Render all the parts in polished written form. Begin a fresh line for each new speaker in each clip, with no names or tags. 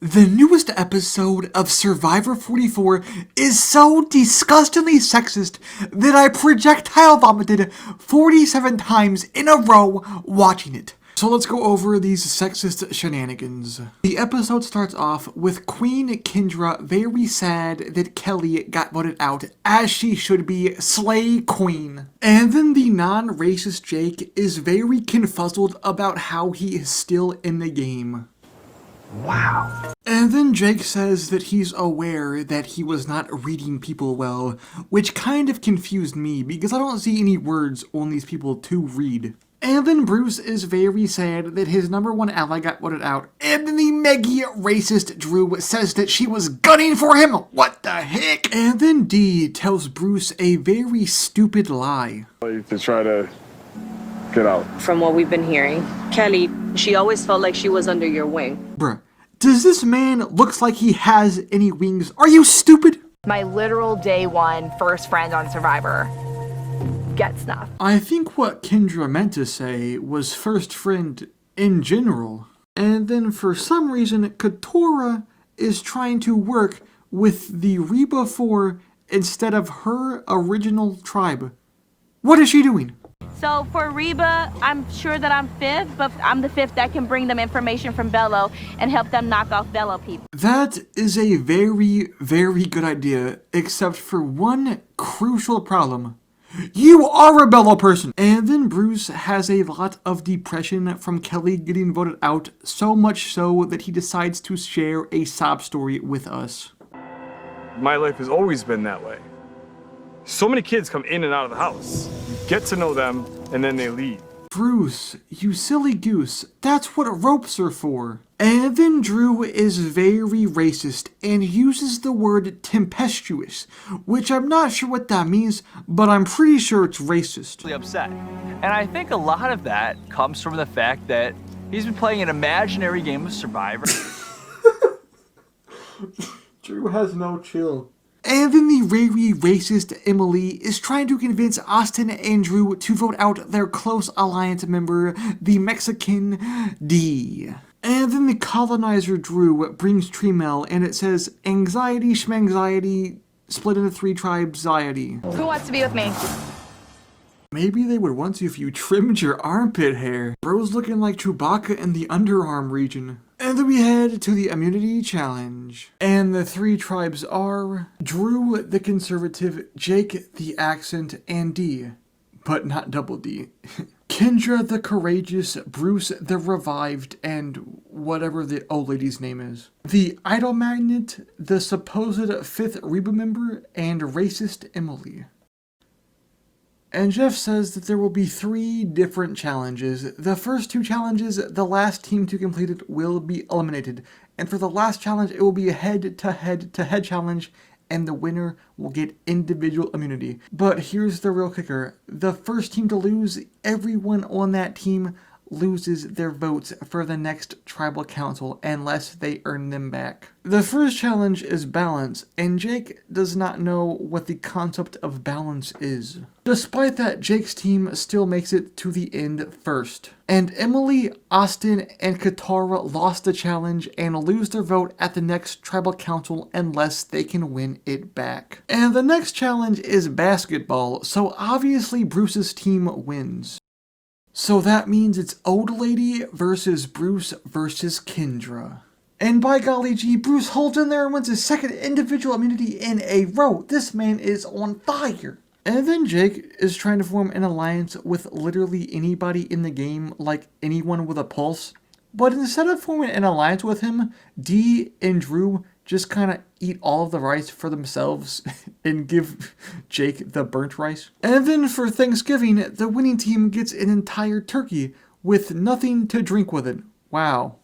The newest episode of Survivor 44 is so disgustingly sexist that I projectile vomited 47 times in a row watching it. So let's go over these sexist shenanigans. The episode starts off with Queen Kendra very sad that Kelly got voted out, as she should be, slay queen. And then the non-racist Jake is very confuzzled about how he is still in the game. Wow. And then Jake says that he's aware that he was not reading people well, which kind of confused me because I don't see any words on these people to read. And then Bruce is very sad that his number one ally got voted out, and then the Meggie racist Drew says that she was gunning for him. What the heck? And then Dee tells Bruce a very stupid lie.
To try to get out.
From what we've been hearing, Kelly, she always felt like she was under your wing.
Bruh, does this man looks like he has any wings? Are you stupid?
My literal day one first friend on Survivor gets snuffed.
I think what Kendra meant to say was first friend in general. And then for some reason, Katora is trying to work with the Reba 4 instead of her original tribe. What is she doing?
So for Reba, I'm sure that I'm fifth, but I'm the fifth that can bring them information from Bello and help them knock off Bello people.
That is a very, very good idea, except for one crucial problem. You are a Bello person! And then Bruce has a lot of depression from Kelly getting voted out, so much so that he decides to share a sob story with us.
My life has always been that way. So many kids come in and out of the house. You get to know them, and then they leave.
Bruce, you silly goose, that's what ropes are for. And then Drew is very racist and uses the word tempestuous, which I'm not sure what that means, but I'm pretty sure it's racist.
Upset. And I think a lot of that comes from the fact that he's been playing an imaginary game of Survivor.
Drew has no chill. And then the very racist Emily is trying to convince Austin and Drew to vote out their close alliance member, the Mexican D. And then the colonizer Drew brings Tremel and it says, anxiety schmanxiety split into 3 tribes anxiety.
Who wants to be with me?
Maybe they would want to if you trimmed your armpit hair. Bro's looking like Chewbacca in the underarm region. And then we head to the immunity challenge. And the 3 tribes are Drew the conservative, Jake the accent, and D. But not double D. Kendra the courageous, Bruce the revived, and whatever the old lady's name is. The idol magnet, the supposed 5th Reba member, and racist Emily. And Jeff says that there will be 3 different challenges. The first 2 challenges, the last team to complete it will be eliminated. And for the last challenge, it will be a head-to-head challenge, and the winner will get individual immunity. But here's the real kicker. The first team to lose, everyone on that team loses their votes for the next tribal council unless they earn them back. The first challenge is balance, and Jake does not know what the concept of balance is. Despite that, Jake's team still makes it to the end first. And Emily, Austin, and Katara lost the challenge and lose their vote at the next tribal council unless they can win it back. And the next challenge is basketball, so obviously Bruce's team wins. So that means it's Old Lady versus Bruce versus Kendra. And by golly gee, Bruce holds in there and wins his 2nd individual immunity in a row. This man is on fire. And then Jake is trying to form an alliance with literally anybody in the game, like anyone with a pulse. But instead of forming an alliance with him, Dee and Drew just kind of eat all of the rice for themselves and give Jake the burnt rice. And then for Thanksgiving, the winning team gets an entire turkey with nothing to drink with it. Wow.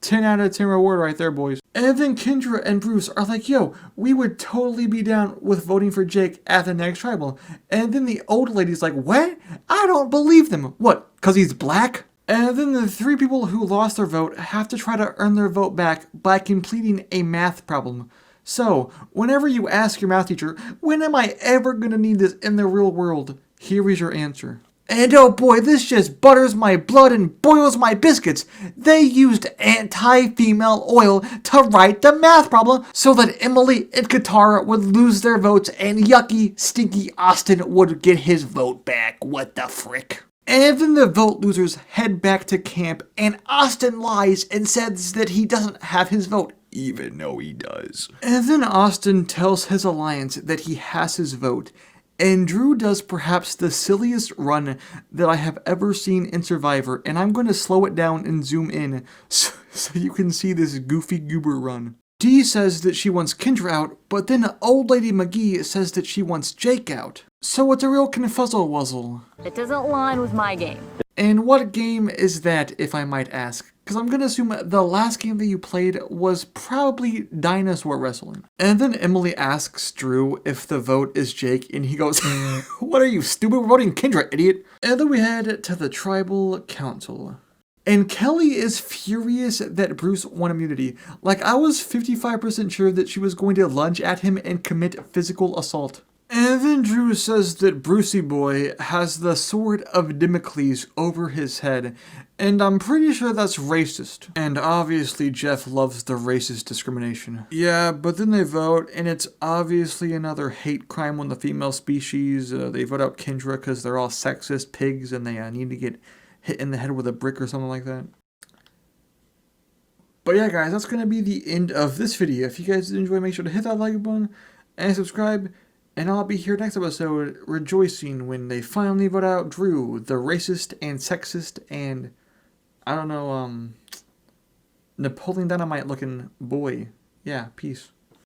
10 out of 10 reward right there, boys. And then Kendra and Bruce are like, yo, we would totally be down with voting for Jake at the next tribal. And then the old lady's like, what? I don't believe them. What, because he's black? And then the 3 people who lost their vote have to try to earn their vote back by completing a math problem. So, whenever you ask your math teacher, when am I ever going to need this in the real world? Here is your answer. And oh boy, this just butters my blood and boils my biscuits. They used anti-female oil to write the math problem so that Emily and Katara would lose their votes and yucky, stinky Austin would get his vote back. What the frick? And then the vote losers head back to camp and Austin lies and says that he doesn't have his vote, even though he does. And then Austin tells his alliance that he has his vote. And Drew does perhaps the silliest run that I have ever seen in Survivor, and I'm going to slow it down and zoom in so you can see this goofy goober run. Dee says that she wants Kendra out, but then Old Lady McGee says that she wants Jake out. So it's a real confuzzle-wuzzle.
It doesn't line with my game.
And what game is that, if I might ask? Because I'm going to assume the last game that you played was probably dinosaur wrestling. And then Emily asks Drew if the vote is Jake, and he goes, "What are you, stupid? We're voting Kendra, idiot." And then we head to the tribal council. And Kelly is furious that Bruce won immunity. Like, I was 55% sure that she was going to lunge at him and commit physical assault. And then Drew says that Brucey Boy has the sword of Damocles over his head, and I'm pretty sure that's racist. And obviously Jeff loves the racist discrimination. Yeah, but then they vote, and it's obviously another hate crime on the female species. They vote out Kendra because they're all sexist pigs, and they need to get hit in the head with a brick or something like that. But yeah, guys, that's going to be the end of this video. If you guys did enjoy, make sure to hit that like button and subscribe. And I'll be here next episode rejoicing when they finally vote out Drew, the racist and sexist and, I don't know, Napoleon Dynamite looking boy. Yeah, peace.